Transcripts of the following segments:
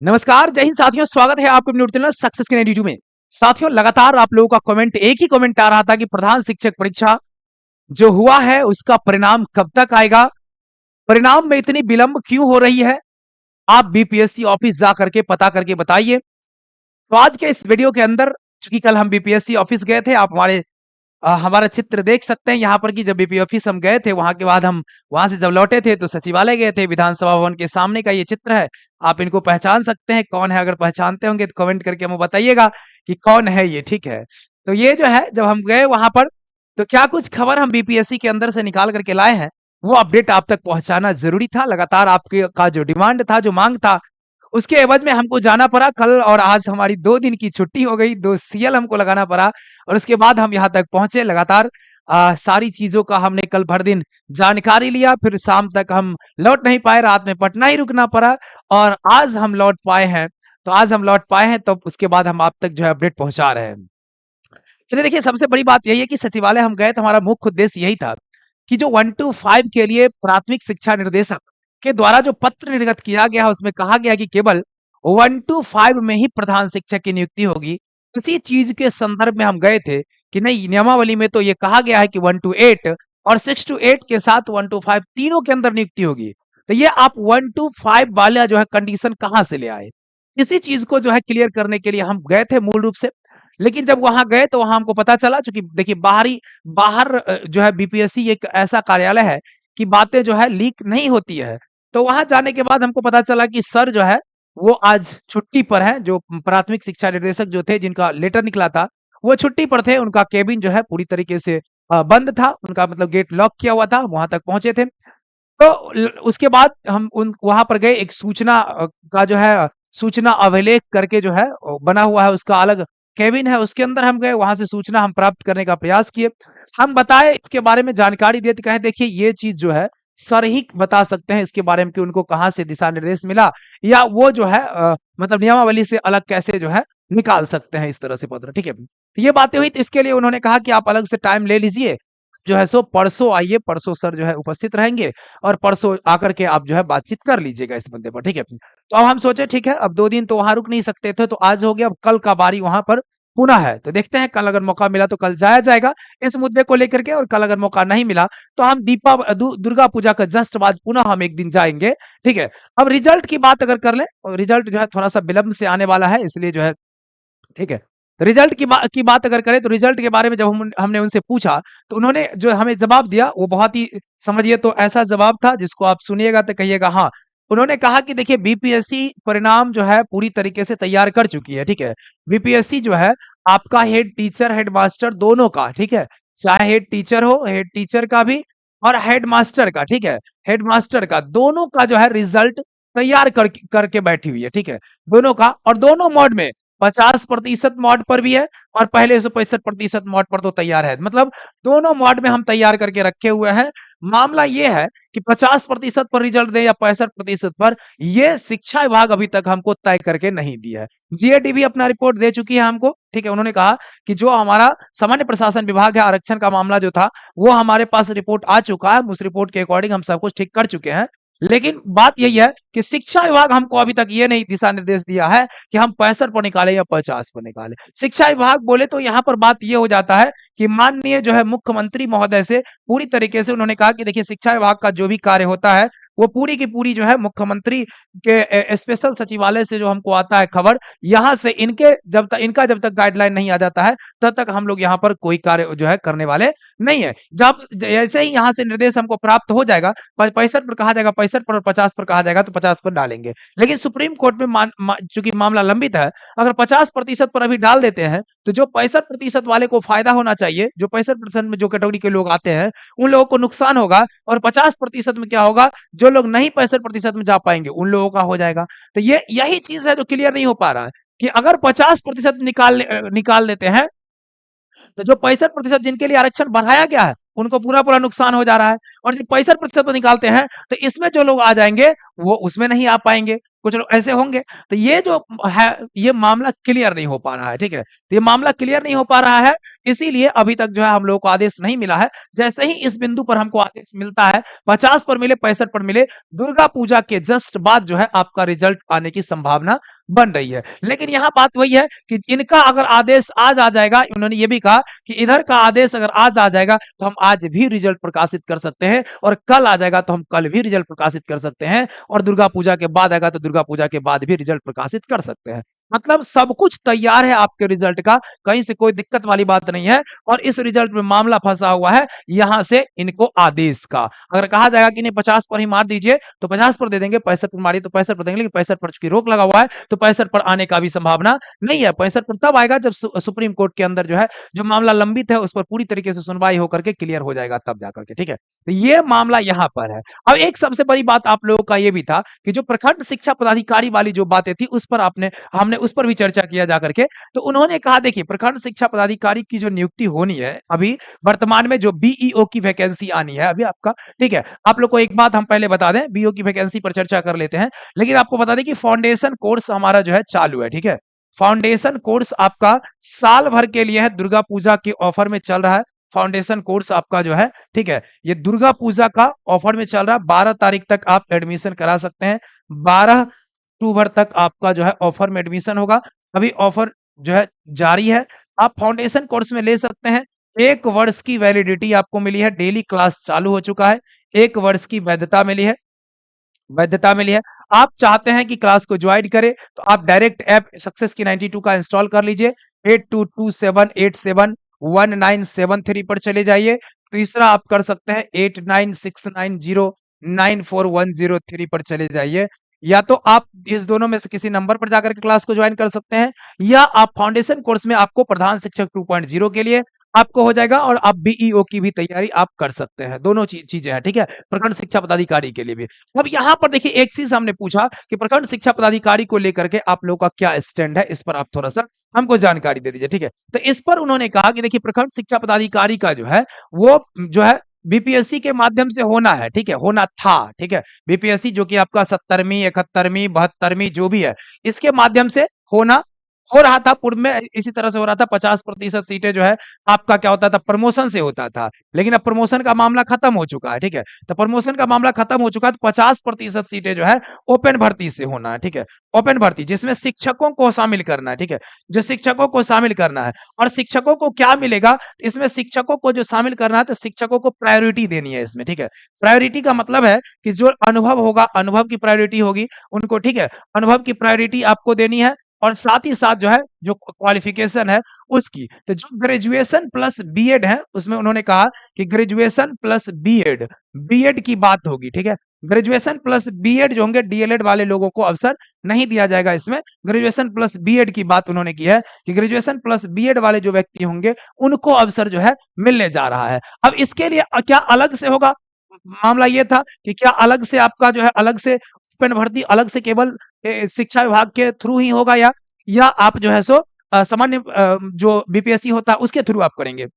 नमस्कार, जय हिंद साथियों। स्वागत है आपके अपने यूट्यूब चैनल सक्सेस के यूट्यूब में। साथियों, लगातार आप लोगों का कमेंट एक ही कमेंट आ रहा था कि प्रधान शिक्षक परीक्षा जो हुआ है उसका परिणाम कब तक आएगा, परिणाम में इतनी विलंब क्यों हो रही है। आप बीपीएससी ऑफिस जा करके पता करके बताइए। तो आज के इस वीडियो के अंदर, चूंकि कल हम बीपीएससी ऑफिस गए थे, आप हमारा चित्र देख सकते हैं यहाँ पर कि जब बीपी ऑफिस हम गए थे, वहां के बाद हम वहां से जब लौटे थे तो सचिवालय गए थे। विधानसभा भवन के सामने का ये चित्र है। आप इनको पहचान सकते हैं, कौन है? अगर पहचानते होंगे तो कमेंट करके हमें बताइएगा कि कौन है ये। ठीक है, तो ये जो है, जब हम गए वहां पर तो क्या कुछ खबर हम बीपीएससी के अंदर से निकाल करके लाए हैं, वो अपडेट आप तक पहुंचाना जरूरी था। लगातार आपके का जो डिमांड था, जो मांग था, उसके एवज में हमको जाना पड़ा। कल और आज हमारी 2 दिन की छुट्टी हो गई, 2 सीएल हमको लगाना पड़ा और उसके बाद हम यहाँ तक पहुंचे। लगातार सारी चीजों का हमने कल भर दिन जानकारी लिया, फिर शाम तक हम लौट नहीं पाए, रात में पटना ही रुकना पड़ा और आज हम लौट पाए हैं। तो आज हम लौट पाए हैं, तो उसके बाद हम आप तक जो है अपडेट पहुंचा रहे हैं। चलिए देखिए, सबसे बड़ी बात यही है कि सचिवालय हम गए तो हमारा मुख्य उद्देश्य यही था कि जो 1 to 5 के लिए प्राथमिक शिक्षा निर्देशक के द्वारा जो पत्र निर्गत किया गया है, उसमें कहा गया कि केवल 1 to 5 में ही प्रधान शिक्षक की नियुक्ति होगी। इसी चीज के संदर्भ में हम गए थे कि नहीं, नियमावली में तो ये कहा गया है कि 1 to 8 और 6 to 8 के साथ 1 to 5 तीनों के अंदर नियुक्ति होगी। तो ये आप 1 to 5 वाला जो है कंडीशन कहाँ से ले आए? इसी चीज को जो है क्लियर करने के लिए हम गए थे मूल रूप से। लेकिन जब वहां गए तो वहां हमको पता चला, चूंकि देखिए बाहर जो है बीपीएससी एक ऐसा कार्यालय है कि बातें जो है लीक नहीं होती है। तो वहां जाने के बाद हमको पता चला कि सर जो है वो आज छुट्टी पर है। जो प्राथमिक शिक्षा निर्देशक जो थे, जिनका लेटर निकला था, वो छुट्टी पर थे। उनका केबिन जो है पूरी तरीके से बंद था, उनका मतलब गेट लॉक किया हुआ था। वहां तक पहुंचे थे तो उसके बाद हम उन वहां पर गए। एक सूचना का जो है सूचना अभिलेख करके जो है बना हुआ है, उसका अलग केबिन है, उसके अंदर हम गए। वहां से सूचना हम प्राप्त करने का प्रयास किए। हम बताए, इसके बारे में जानकारी देते, कहे देखिए ये चीज जो है सर ही बता सकते हैं इसके बारे में कि उनको कहाँ से दिशा निर्देश मिला, या वो जो है मतलब नियमावली से अलग कैसे जो है निकाल सकते हैं इस तरह से पत्र। ठीक है, तो ये बातें हुई, तो इसके लिए उन्होंने कहा कि आप अलग से टाइम ले लीजिए, जो है सो परसों आइए, परसों सर जो है उपस्थित रहेंगे और परसों आकर के आप जो है बातचीत कर लीजिएगा इस मुद्दे पर। ठीक है, तो अब हम सोचे ठीक है, अब 2 दिन तो वहां रुक नहीं सकते थे, तो आज हो गया, अब कल का बारी वहां पर पुनः है। तो देखते हैं, कल अगर मौका मिला तो कल जाया जाएगा इस मुद्दे को लेकर के, और कल अगर मौका नहीं मिला तो हम दुर्गा पूजा का जस्ट बाद पुनः हम एक दिन जाएंगे। ठीक है, अब रिजल्ट की बात अगर कर ले, रिजल्ट जो है थोड़ा सा विलंब से आने वाला है, इसलिए जो है ठीक है। तो रिजल्ट की बात अगर करें, तो रिजल्ट के बारे में जब हमने उनसे पूछा, तो उन्होंने जो हमें जवाब दिया वो बहुत ही, समझिए तो ऐसा जवाब था जिसको आप सुनिएगा तो कहिएगा हाँ। उन्होंने कहा कि देखिए, बीपीएससी परिणाम जो है पूरी तरीके से तैयार कर चुकी है। ठीक है, बीपीएससी जो है आपका हेड टीचर, हेड मास्टर दोनों का, ठीक है, चाहे हेड टीचर हो, हेड टीचर का भी और हेड मास्टर का, ठीक है, हेड मास्टर का, दोनों का जो है रिजल्ट तैयार करके बैठी हुई है। ठीक है, दोनों का, और दोनों मोड में 50% मॉड पर भी है और पहले से 65% मॉड पर तो तैयार है। मतलब दोनों मॉड में हम तैयार करके रखे हुए हैं। मामला ये है कि 50% पर रिजल्ट दे या 65% पर, ये शिक्षा विभाग अभी तक हमको तय करके नहीं दिया है। जीएडी भी अपना रिपोर्ट दे चुकी है हमको। ठीक है, उन्होंने कहा कि जो हमारा सामान्य प्रशासन विभाग है, आरक्षण का मामला जो था, वो हमारे पास रिपोर्ट आ चुका है। उस रिपोर्ट के अकॉर्डिंग हम सब कुछ ठीक कर चुके हैं। लेकिन बात यही है कि शिक्षा विभाग हमको अभी तक ये नहीं दिशा निर्देश दिया है कि हम 65 पर निकालें या 50 पर निकालें। शिक्षा विभाग बोले तो यहाँ पर बात ये हो जाता है कि माननीय जो है मुख्यमंत्री महोदय से पूरी तरीके से उन्होंने कहा कि देखिए, शिक्षा विभाग का जो भी कार्य होता है वो पूरी की पूरी जो है मुख्यमंत्री के स्पेशल सचिवालय से जो हमको आता है खबर, यहाँ से इनका जब तक गाइडलाइन नहीं आ जाता है, तब तक हम लोग यहाँ पर कोई कार्य जो है करने वाले नहीं है। जब जैसे ही यहाँ से निर्देश हमको प्राप्त हो जाएगा, 65 पर कहा जाएगा 65 पर, और 50 पर कहा जाएगा तो 50 पर डालेंगे। लेकिन सुप्रीम कोर्ट में चूंकि मामला लंबित है, अगर 50% पर अभी डाल देते हैं तो जो 65% वाले को फायदा होना चाहिए, जो 65% में जो कैटेगरी के लोग आते हैं उन लोगों को नुकसान होगा, और 50% में क्या होगा, जो लोग नहीं 65% में जा पाएंगे उन लोगों का हो जाएगा। तो ये यही चीज है जो क्लियर नहीं हो पा रहा है कि अगर 50% निकाल देते हैं तो जो 65% जिनके लिए आरक्षण बढ़ाया गया है उनको पूरा पूरा नुकसान हो जा रहा है, और जो 65% पर निकालते हैं तो इसमें जो लोग आ जाएंगे वो उसमें नहीं आ पाएंगे। कुछ लोग ऐसे होंगे। तो ये जो है, ये मामला क्लियर नहीं हो पा रहा है, ठीक है। तो ये मामला क्लियर नहीं हो पा रहा है, इसीलिए अभी तक जो है हम लोगों को आदेश नहीं मिला है। जैसे ही इस बिंदु पर हमको आदेश मिलता है, 50 पर मिले, 65 पर मिले, दुर्गा पूजा के जस्ट बाद जो है आपका रिजल्ट आने की संभावना बन रही है। लेकिन यहाँ बात वही है कि इनका अगर आदेश आज आ जाएगा, उन्होंने ये भी कहा कि इधर का आदेश अगर आज आ जाएगा तो हम आज भी रिजल्ट प्रकाशित कर सकते हैं, और कल आ जाएगा तो हम कल भी रिजल्ट प्रकाशित कर सकते हैं, और दुर्गा पूजा के बाद आएगा तो दुर्गा पूजा के बाद भी रिजल्ट प्रकाशित कर सकते हैं। मतलब सब कुछ तैयार है आपके रिजल्ट का, कहीं से कोई दिक्कत वाली बात नहीं है। और इस रिजल्ट में मामला फंसा हुआ है यहां से इनको आदेश का। अगर कहा जाएगा कि नहीं 50 पर ही मार दीजिए तो 50 पर दे देंगे, 65 पर मारिए तो 65 पर देंगे, लेकिन 65 पर चूंकि रोक लगा हुआ है तो 65 पर आने का भी संभावना नहीं है। 65 पर तब आएगा जब सुप्रीम कोर्ट के अंदर जो है जो मामला लंबित है उस पर पूरी तरीके से सुनवाई होकर के क्लियर हो जाएगा, तब जाकर के, ठीक है। तो ये मामला यहां पर है। अब एक सबसे बड़ी बात आप लोगों का ये भी था कि जो प्रखंड शिक्षा पदाधिकारी वाली जो बातें थी उस पर हमने उस पर भी चर्चा किया जाकर के। तो उन्होंने कहा देखिए प्रखंड शिक्षा पदाधिकारी की जो नियुक्ति होनी है अभी वर्तमान में जो बीईओ की वैकेंसी आनी है अभी आपका, ठीक है। आप लोग को एक बात हम पहले बता दें, बीईओ की वैकेंसी पर चर्चा कर लेते हैं, लेकिन आपको बता दें कि फाउंडेशन कोर्स हमारा जो है चालू है, ठीक है। फाउंडेशन कोर्स आपका साल भर के लिए है, दुर्गा पूजा के ऑफर में चल रहा है। फाउंडेशन कोर्स आपका जो है, ठीक है, ये दुर्गा पूजा का ऑफर में चल रहा है। 12 तारीख तक आप एडमिशन करा सकते हैं, 12 अक्टूबर तक आपका जो है ऑफर में एडमिशन होगा। अभी ऑफर जो है जारी है, आप फाउंडेशन कोर्स में ले सकते हैं। 1 वर्ष की वैलिडिटी आपको मिली है, डेली क्लास चालू हो चुका है, 1 वर्ष की वैधता मिली है। आप चाहते हैं कि क्लास को ज्वाइन करें तो आप डायरेक्ट ऐप सक्सेस की 92 का इंस्टॉल कर लीजिए, 8227871973 पर चले जाइए। तीसरा आप कर सकते हैं 8969094103 पर चले जाइए। या तो आप इस दोनों में से किसी नंबर पर जाकर के क्लास को ज्वाइन कर सकते हैं, या आप फाउंडेशन कोर्स में आपको प्रधान शिक्षक 2.0 के लिए आपको हो जाएगा, और आप बीईओ की भी तैयारी आप कर सकते हैं। दोनों चीजें हैं, ठीक है, प्रखंड शिक्षा पदाधिकारी के लिए भी। अब यहां पर देखिए एक चीज हमने पूछा कि प्रखंड शिक्षा पदाधिकारी को लेकर के आप लोगों का क्या स्टैंड है, इस पर आप थोड़ा सा हमको जानकारी दे दीजिए, ठीक है। तो इस पर उन्होंने कहा कि देखिए प्रखंड शिक्षा पदाधिकारी का जो है वो जो है बीपीएससी के माध्यम से होना है, ठीक है, होना था, ठीक है। बीपीएससी जो कि आपका 70वीं 71वीं 72वीं जो भी है इसके माध्यम से होना हो रहा था पूर्व में, इसी तरह से हो रहा था। 50% सीटें जो है आपका क्या होता था, प्रमोशन से होता था, लेकिन अब प्रमोशन का मामला खत्म हो चुका है, ठीक है। तो प्रमोशन का मामला खत्म हो चुका है, तो 50% सीटें जो है ओपन भर्ती से होना है, ठीक है। ओपन भर्ती जिसमें शिक्षकों को शामिल करना है, ठीक है, जो शिक्षकों को शामिल करना है। और शिक्षकों को क्या मिलेगा, इसमें शिक्षकों को जो शामिल करना है तो शिक्षकों को प्रायोरिटी देनी है इसमें, ठीक है। प्रायोरिटी का मतलब है कि जो अनुभव होगा, अनुभव की प्रायोरिटी होगी उनको, ठीक है, अनुभव की प्रायोरिटी आपको देनी है। और साथ ही साथ जो है जो क्वालिफिकेशन है उसकी, तो जो ग्रेजुएशन प्लस बीएड है उसमें उन्होंने कहा कि ग्रेजुएशन प्लस बीएड की बात होगी, ठीक है। ग्रेजुएशन प्लस बीएड जो होंगे, डीएलएड वाले लोगों को अवसर नहीं दिया जाएगा इसमें। ग्रेजुएशन प्लस बीएड की बात उन्होंने की है कि ग्रेजुएशन प्लस बीएड वाले जो व्यक्ति होंगे उनको अवसर जो है मिलने जा रहा है। अब इसके लिए क्या अलग से होगा, मामला ये था कि क्या अलग से आपका जो है अलग से ओपन भर्ती अलग से केवल शिक्षा विभाग के थ्रू ही होगा, या आप जो है सो सामान्य जो बीपीएससी होता है उसके थ्रू आप करेंगे। तो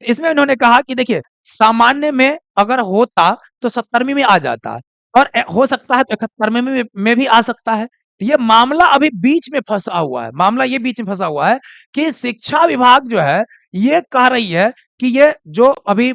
इसमें उन्होंने कहा कि देखिए सामान्य में अगर होता तो 70वीं में आ जाता, और हो सकता है तो 71वीं में भी आ सकता है। तो ये मामला अभी बीच में फंसा हुआ है, मामला ये बीच में फंसा हुआ है कि शिक्षा विभाग जो है ये कह रही है कि ये जो अभी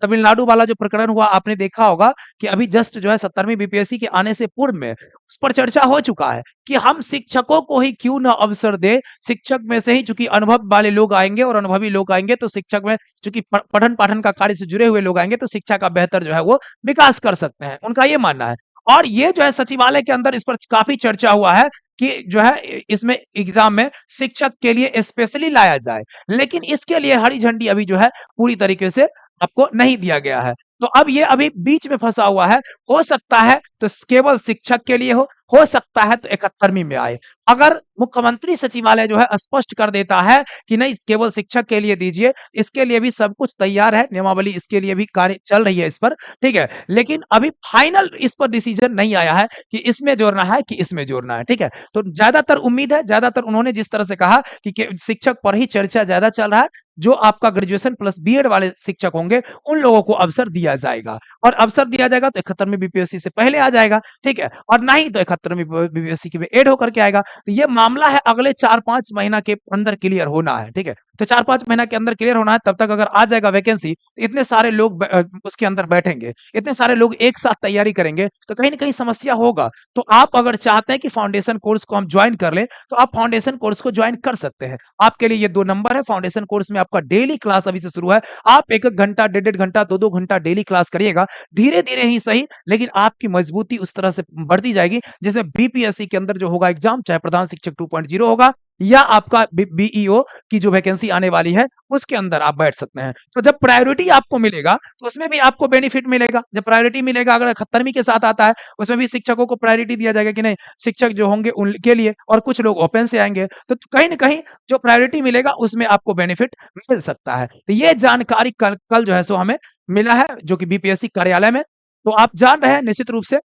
तमिलनाडु वाला जो प्रकरण हुआ आपने देखा होगा कि अभी जस्ट जो है 70वीं बीपीएससी के आने से पूर्व में उस पर चर्चा हो चुका है कि हम शिक्षकों को ही क्यों ना अवसर दे। शिक्षक में से ही चूंकि अनुभव वाले लोग आएंगे और अनुभवी लोग आएंगे तो शिक्षक में चूंकि पठन पाठन का कार्य से जुड़े हुए लोग आएंगे तो शिक्षा का बेहतर जो है वो विकास कर सकते हैं, उनका ये मानना है। और ये जो है सचिवालय के अंदर इस पर काफी चर्चा हुआ है कि जो है इसमें एग्जाम में शिक्षक के लिए स्पेशली लाया जाए, लेकिन इसके लिए हरी झंडी अभी जो है पूरी तरीके से आपको नहीं दिया गया है। तो अब ये अभी बीच में फंसा हुआ है, हो सकता है तो केवल शिक्षक के लिए हो सकता है तो 71वीं में आए। अगर मुख्यमंत्री सचिवालय जो है स्पष्ट कर देता है कि नहीं केवल शिक्षक के लिए दीजिए, इसके लिए भी सब कुछ तैयार है, नियमावली इसके लिए भी कार्य चल रही है इस पर, ठीक है, लेकिन अभी फाइनल इस पर डिसीजन नहीं आया है कि इसमें जोड़ना है कि इसमें जोड़ना है, ठीक है। तो ज्यादातर उम्मीद है, ज्यादातर उन्होंने जिस तरह से कहा कि शिक्षक पर ही चर्चा ज्यादा चल रहा है, जो आपका ग्रेजुएशन प्लस बीएड वाले शिक्षक होंगे उन लोगों को अवसर दिया जाएगा। और अवसर दिया जाएगा तो 71वीं बीपीएससी से पहले आ जाएगा, ठीक है, और नहीं तो 71वीं बीपीएससी के में ऐड होकर के आएगा। तो ये मामला है अगले 4-5 महीना के अंदर क्लियर होना है, ठीक है। तो 4-5 महीना के अंदर क्लियर होना है, तब तक अगर आ जाएगा वैकेंसी, इतने सारे लोग उसके अंदर बैठेंगे, इतने सारे लोग एक साथ तैयारी करेंगे, तो कहीं न कहीं समस्या होगा। तो आप अगर चाहते हैं कि फाउंडेशन कोर्स को हम जॉइन कर लें, तो आप फाउंडेशन कोर्स को जॉइन कर सकते हैं। आपके लिए ये 2 नंबर है, फाउंडेशन कोर्स में आपका डेली क्लास अभी से शुरू है। आप 1-1 घंटा, डेढ़-डेढ़ घंटा, 2-2 घंटा डेली क्लास करिएगा। धीरे-धीरे ही सही, लेकिन आपकी मजबूती उस तरह से बढ़ती जाएगी, जैसे बीपीएससी के अंदर जो होगा एग्जाम, चाहे प्रधान शिक्षक 2.0 होगा या आपका बीईओ की जो वैकेंसी आने वाली है, उसके अंदर आप बैठ सकते हैं। तो जब प्रायोरिटी आपको मिलेगा, तो उसमें भी आपको बेनिफिट मिलेगा। जब प्रायोरिटी मिलेगा, अगर 71वीं के साथ आता है, उसमें भी शिक्षकों को प्रायोरिटी दिया जाएगा कि नहीं, शिक्षक जो होंगे उनके लिए, और कुछ लोग ओपन से आएंगे, तो कहीं न कहीं जो प्रायोरिटी मिलेगा, उसमें आपको बेनिफिट मिल सकता है। तो ये जानकारी कल कल जो है सो हमें मिला है, जो कि बीपीएससी कार्यालय में। तो आप जान रहे हैं निश्चित रूप से,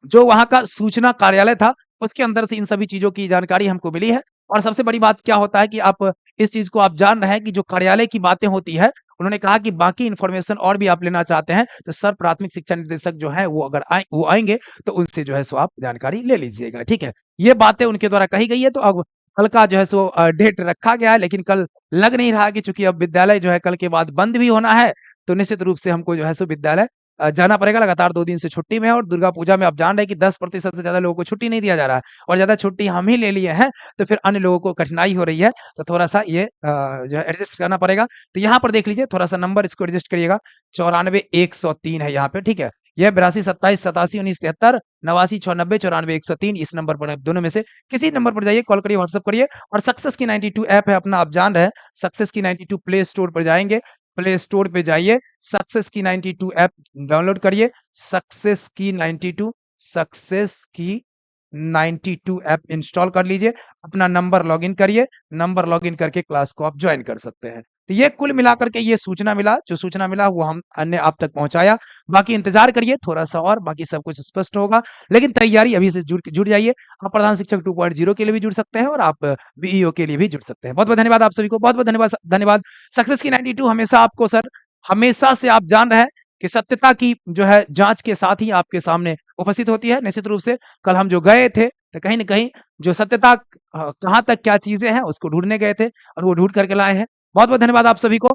जो वहाँ का सूचना कार्यालय था, उसके अंदर से इन सभी चीज़ों की जानकारी हमको मिली है। और सबसे बड़ी बात क्या होता है कि आप इस चीज़ को आप जान रहे हैं कि जो कार्यालय की बातें होती है, उन्होंने कहा कि बाकी इन्फॉर्मेशन और भी आप लेना चाहते हैं, तो सर प्राथमिक शिक्षा निर्देशक जो हैं वो अगर वो आएँगे, तो उनसे जो है सो आप जानकारी ले लीजिएगा, ठीक है। ये बातें उनके द्वारा कही गई है, तो अब कल का जो है सो डेट रखा गया है, लेकिन कल लग नहीं रहा कि चूँकि अब विद्यालय जो है कल के बाद बंद भी होना है, तो निश्चित रूप से हमको जो है सो विद्यालय जाना पड़ेगा। लगातार 2 दिन से छुट्टी में है, और दुर्गा पूजा में आप जान रहे हैं कि 10% से ज़्यादा लोगों को छुट्टी नहीं दिया जा रहा है, और ज़्यादा छुट्टी हम ही ले लिए हैं, तो फिर अन्य लोगों को कठिनाई हो रही है, तो थोड़ा-सा ये जो है एडजस्ट करना पड़ेगा। तो यहाँ पर देख लीजिए, थोड़ा-सा नंबर इसको एडजस्ट करिएगा, 94-103 है यहाँ पे, ठीक है। यह 82-27-87-19-73, 89-690-94-103, इस नंबर पर आप दोनों में से किसी नंबर पर जाइए, कॉल करिए, व्हाट्सएप करिए। और सक्सेस की 92 ऐप है अपना, आप जान रहे हैं, सक्सेस की 92 प्ले स्टोर पर जाएँगे, प्ले स्टोर पे जाइए, सक्सेस की 92 ऐप डाउनलोड करिए, सक्सेस की 92 सक्सेस की 92 ऐप इंस्टॉल कर लीजिए, अपना नंबर लॉगिन करिए, नंबर लॉगिन करके क्लास को आप जॉइन कर सकते हैं। तो ये कुल मिलाकर के ये सूचना मिला, जो सूचना मिला वो हमने आप तक पहुँचाया। बाकी इंतज़ार करिए थोड़ा-सा और, बाकी सब कुछ स्पष्ट होगा, लेकिन तैयारी अभी से जुट जाइए। आप प्रधान शिक्षक 2.0 के लिए भी जुड़ सकते हैं, और आप बीईओ के लिए भी जुड़ सकते हैं। बहुत-बहुत धन्यवाद आप सभी को, बहुत-बहुत धन्यवाद। सक्सेस की 92 हमेशा आपको सर, हमेशा से आप जान रहे हैं कि सत्यता की जो है जाँच के साथ ही आपके सामने उपस्थित होती है। निश्चित रूप से कल हम जो गए थे, तो कहीं न कहीं जो सत्यता कहाँ तक क्या चीज़ें हैं, उसको ढूँढने गए थे, और वो ढूँढ करके लाए हैं। बहुत-बहुत धन्यवाद आप सभी को।